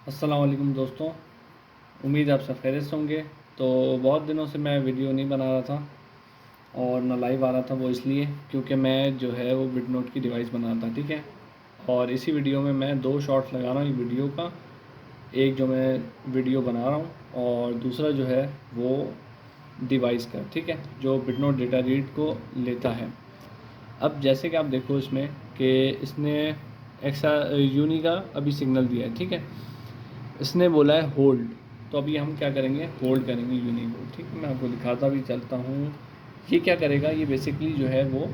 अस्सलाम वालेकुम दोस्तों। उम्मीद आप सब खैरियत से होंगे। तो बहुत दिनों से मैं वीडियो नहीं बना रहा था और ना लाइव आ रहा था, वो इसलिए क्योंकि मैं जो है वो बिटनोट की डिवाइस बना रहा था, ठीक है। और इसी वीडियो में मैं दो शॉट्स लगा रहा हूँ वीडियो का। एक जो मैं वीडियो बना रहा हूँ और दूसरा जो है वो डिवाइस का, ठीक है, जो बिटनोट डेटा रीड को लेता है। अब जैसे कि आप देखो इसमें कि इसने एक्सा यूनी का अभी सिग्नल दिया है, ठीक है। इसने बोला है होल्ड, तो अभी हम क्या करेंगे, होल्ड करेंगे यूनिक को, ठीक है। मैं आपको दिखाता भी चलता हूँ। ये क्या करेगा, ये बेसिकली जो है वो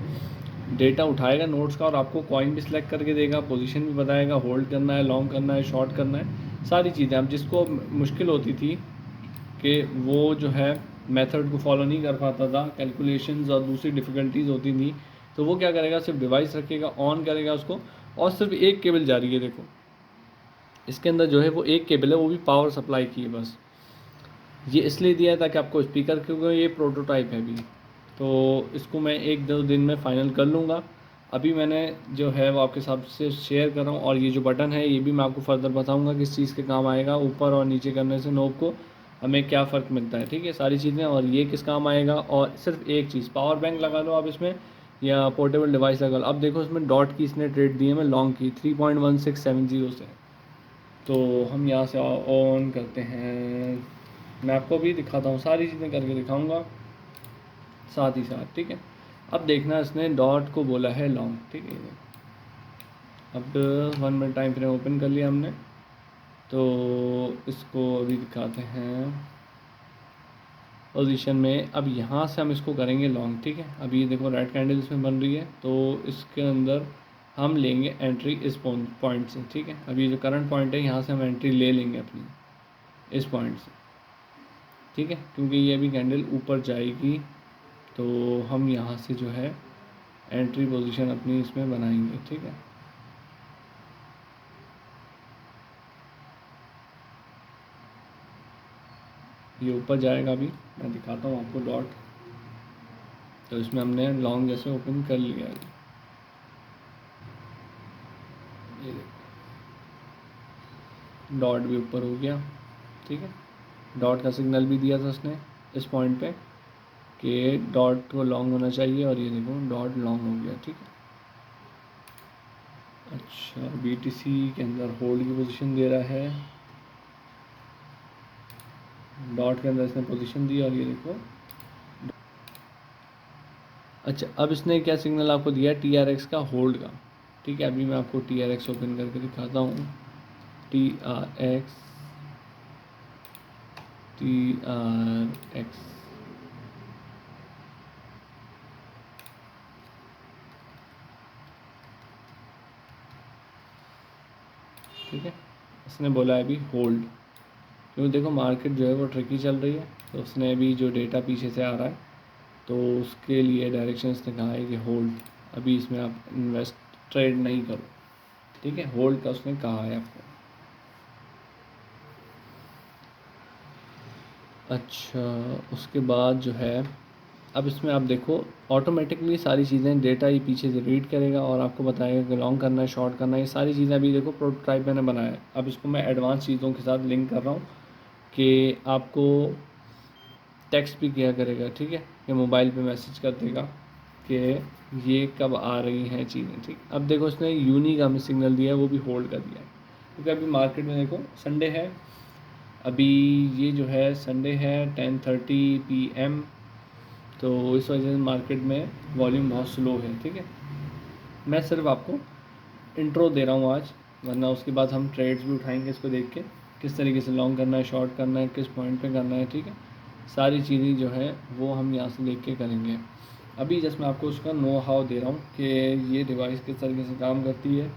डेटा उठाएगा नोट्स का और आपको कॉइन भी सिलेक्ट करके देगा, पोजीशन भी बताएगा, होल्ड करना है, लॉन्ग करना है, शॉर्ट करना है, सारी चीज़ें। अब जिसको मुश्किल होती थी कि वो जो है मेथड को फॉलो नहीं कर पाता था, कैलकुलेशंस और दूसरी डिफ़िकल्टीज़ होती थी, तो वो क्या करेगा, सिर्फ डिवाइस रखेगा, ऑन करेगा उसको, और सिर्फ एक केबल जा रही है, देखो इसके अंदर जो है वो एक केबल है, वो भी पावर सप्लाई की है बस। ये इसलिए दिया है ताकि आपको स्पीकर, क्योंकि ये प्रोटोटाइप है अभी, तो इसको मैं एक दो दिन में फ़ाइनल कर लूँगा। अभी मैंने जो है वो आपके साथ से शेयर कर रहा हूँ। और ये जो बटन है ये भी मैं आपको फर्दर बताऊँगा किस चीज़ के काम आएगा, ऊपर और नीचे करने से नोब को हमें क्या फ़र्क मिलता है, ठीक है, सारी चीज़ें। और ये किस काम आएगा, और सिर्फ एक चीज़, पावर बैंक लगा लो आप इसमें या पोर्टेबल डिवाइस लगा लो। अब देखो इसमें डॉट की इसने ट्रेड दी है मैं लॉन्ग की 3.1670 से। तो हम यहाँ से ऑन करते हैं, मैं आपको भी दिखाता हूँ, सारी चीज़ें करके दिखाऊंगा साथ ही साथ, ठीक है। अब देखना, इसने डॉट को बोला है लॉन्ग, ठीक है। अब 1 मिनट टाइम फ्रेम ओपन कर लिया हमने, तो इसको अभी दिखाते हैं पोजीशन में। अब यहाँ से हम इसको करेंगे लॉन्ग, ठीक है। अभी ये देखो रेड कैंडल इसमें बन रही है, तो इसके अंदर हम लेंगे एंट्री इस पॉइंट से, ठीक है। अभी जो करंट पॉइंट है यहाँ से हम एंट्री ले लेंगे अपनी इस पॉइंट से, ठीक है, क्योंकि ये अभी कैंडल ऊपर जाएगी, तो हम यहाँ से जो है एंट्री पोजीशन अपनी इसमें बनाएंगे, ठीक है। ये ऊपर जाएगा, अभी मैं दिखाता हूँ आपको डॉट। तो इसमें हमने लॉन्ग जैसे ओपन कर लिया है, ये डॉट भी ऊपर हो गया, ठीक है। डॉट का सिग्नल भी दिया था उसने इस पॉइंट पे कि डॉट को लॉन्ग होना चाहिए, और ये देखो डॉट लॉन्ग हो गया, ठीक है। अच्छा, BTC के अंदर होल्ड की पोजीशन दे रहा है, डॉट के अंदर इसने पोजीशन दी, और ये देखो। अच्छा, अब इसने क्या सिग्नल आपको दिया, TRX का होल्ड का, ठीक है। अभी मैं आपको TRX ओपन करके दिखाता हूँ। TRX TRX ठीक है। इसने बोला है अभी होल्ड, क्योंकि देखो मार्केट जो है वो ट्रिकी चल रही है, तो उसने अभी जो डेटा पीछे से आ रहा है, तो उसके लिए डायरेक्शन इसने कहा है कि होल्ड, अभी इसमें आप इन्वेस्ट ट्रेड नहीं करो, ठीक है। होल्ड का उसने कहा है आपको। अच्छा, उसके बाद जो है, अब इसमें आप देखो ऑटोमेटिकली सारी चीज़ें डेटा ये पीछे से रीड करेगा और आपको बताएगा कि लॉन्ग करना है, शॉर्ट करना है, ये सारी चीज़ें अभी देखो प्रोटोटाइप मैंने बनाया है। अब इसको मैं एडवांस चीज़ों के साथ लिंक कर रहा हूँ कि आपको टेक्स्ट भी किया करेगा, ठीक है, ये मोबाइल पे मैसेज कर देगा कि ये कब आ रही हैं चीज़ें, ठीक। अब देखो इसने यूनी का हमें सिग्नल दिया है, वो भी होल्ड कर दिया है, क्योंकि अभी मार्केट में देखो संडे है, अभी ये जो है संडे है 10:30 PM, तो इस वजह से मार्केट में वॉल्यूम बहुत स्लो है, ठीक है। मैं सिर्फ आपको इंट्रो दे रहा हूँ आज, वरना उसके बाद हम ट्रेड्स भी उठाएंगे इसको देख के, किस तरीके से लॉन्ग करना है, शॉर्ट करना है, किस पॉइंट पे करना है, ठीक है। सारी चीज़ें जो है वो हम यहाँ से देख के करेंगे। अभी जस्ट मैं आपको उसका नो हाउ दे रहा हूँ कि ये डिवाइस किस तरीके से काम करती है,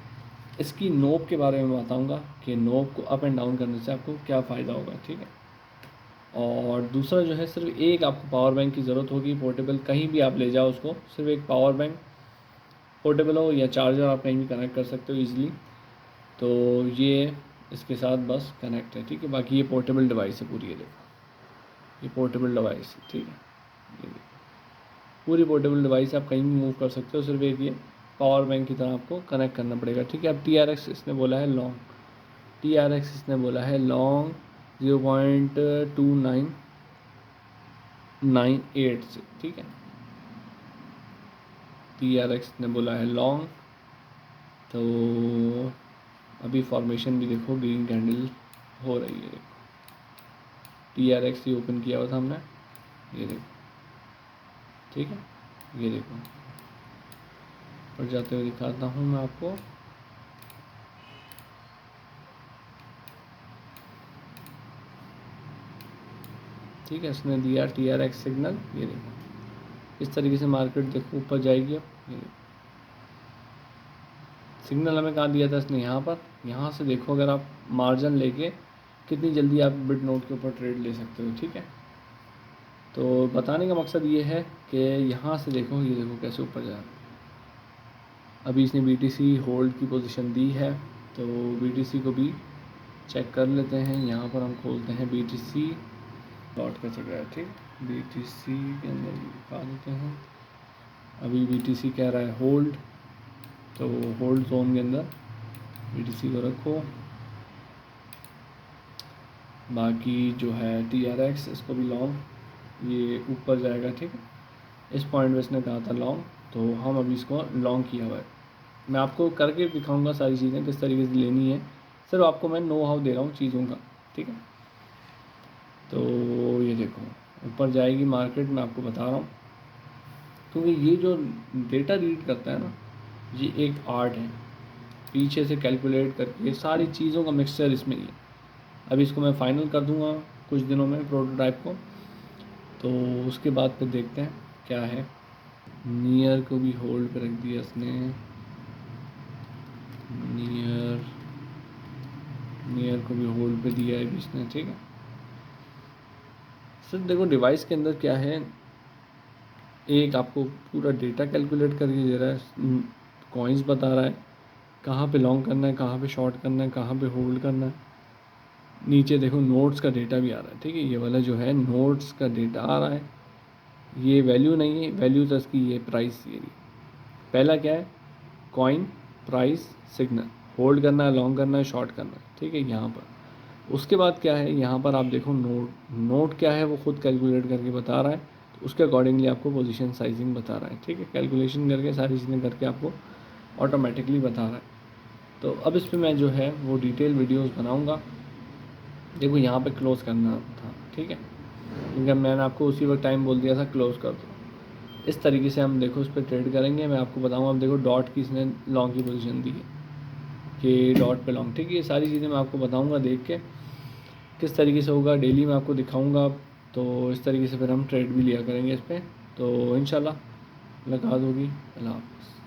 इसकी नोब के बारे में बताऊँगा कि नोब को अप एंड डाउन करने से आपको क्या फ़ायदा होगा, ठीक है। और दूसरा जो है, सिर्फ एक आपको पावर बैंक की ज़रूरत होगी, पोर्टेबल, कहीं भी आप ले जाओ उसको, सिर्फ एक पावर बैंक, पोर्टेबल हो या चार्जर, आप कहीं भी कनेक्ट कर सकते हो ईज़िली। तो ये इसके साथ बस कनेक्ट है, ठीक है। बाकी ये पोर्टेबल डिवाइस है पूरी, ये देखो ये पोर्टेबल डिवाइस है, ठीक है। ये देखो पूरी पोर्टेबल डिवाइस आप कहीं भी मूव कर सकते हो, सिर्फ एक ये पावर बैंक की तरह आपको कनेक्ट करना पड़ेगा, ठीक है। अब TRX इसने बोला है लॉन्ग, TRX इसने बोला है लॉन्ग 0.2998 से, ठीक है। TRX ने बोला है लॉन्ग, तो अभी फॉर्मेशन भी देखो ग्रीन कैंडल हो रही है। देखो TRX ही ओपन किया हुआ था हमने, ये देखो, ठीक है। ये देखो ऊपर जाते हुए दिखाता हूँ मैं आपको। ठीक है, इसने दिया TRX सिग्नल, ये देखो इस तरीके से मार्केट देखो ऊपर जाएगी। अब ये देखो सिग्नल हमें कहाँ दिया था इसने, यहाँ पर। यहाँ से देखो अगर आप मार्जिन लेके कितनी जल्दी आप बिटनोट के ऊपर ट्रेड ले सकते हो, ठीक है। तो बताने का मकसद ये है कि यहाँ से देखो, ये देखो कैसे ऊपर जा रहा है। अभी इसने BTC होल्ड की पोजीशन दी है, तो BTC को भी चेक कर लेते हैं। यहाँ पर हम खोलते हैं BTC डॉट का चल रहा है, ठीक। BTC के अंदर दिखा देते हैं। अभी BTC कह रहा है होल्ड, तो होल्ड जोन के अंदर BTC को रखो। बाकी जो है TRX इसको भी लॉन्ग, ये ऊपर जाएगा, ठीक है। इस पॉइंट पे इसने कहा था लॉन्ग, तो हम अभी इसको लॉन्ग किया हुआ है। मैं आपको करके दिखाऊंगा सारी चीज़ें किस तरीके से लेनी है, सिर्फ आपको मैं नो हाउ दे रहा हूँ चीज़ों का, ठीक है। तो ये देखो ऊपर जाएगी मार्केट, मैं आपको बता रहा हूँ, क्योंकि ये जो डेटा रीड करता है ना, ये एक आर्ट है, पीछे से कैलकुलेट करके सारी चीज़ों का मिक्सचर इसमें ही है। अभी इसको मैं फाइनल कर दूंगा कुछ दिनों में प्रोटोटाइप को, तो उसके बाद फिर देखते हैं क्या है। नियर को भी होल्ड पे रख दिया इसने, नियर को भी होल्ड पे दिया है इसने, ठीक है। सिर्फ देखो डिवाइस के अंदर क्या है, एक आपको पूरा डेटा कैलकुलेट करके दे रहा है, कॉइन्स बता रहा है कहाँ पे लॉन्ग करना है, कहाँ पे शॉर्ट करना है, कहाँ पे होल्ड करना है। नीचे देखो नोट्स का डेटा भी आ रहा है, ठीक है। ये वाला जो है नोट्स का डेटा आ रहा है, ये वैल्यू नहीं है, वैल्यू तो इसकी ये प्राइस, ये पहला क्या है कॉइन, प्राइस, सिग्नल, होल्ड करना है, लॉन्ग करना है, शॉर्ट करना है, ठीक है। यहाँ पर उसके बाद क्या है, यहाँ पर आप देखो नोट क्या है वो खुद कैलकुलेट करके बता रहा है, तो उसके अकॉर्डिंगली आपको पोजीशन साइजिंग बता रहा है, ठीक है। कैलकुलेशन करके सारी चीज़ें करके आपको ऑटोमेटिकली बता रहा है। तो अब इस पर मैं जो है वो डिटेल वीडियोस बनाऊंगा। देखो यहाँ पे क्लोज़ करना था, ठीक है, क्योंकि मैंने आपको उसी वक्त टाइम बोल दिया था क्लोज़ कर दो। इस तरीके से हम देखो उस पर ट्रेड करेंगे। मैं आपको बताऊंगा, अब देखो डॉट की इसने लॉन्ग की पोजीशन दी है कि डॉट पे लॉन्ग, ठीक है। ये सारी चीज़ें मैं आपको बताऊंगा देख के किस तरीके से होगा, डेली मैं आपको दिखाऊंगा। तो इस तरीके से फिर हम ट्रेड भी लिया करेंगे इस पर, तो इंशाल्लाह मुलाकात होगी। अल्लाह हाफ़िज़।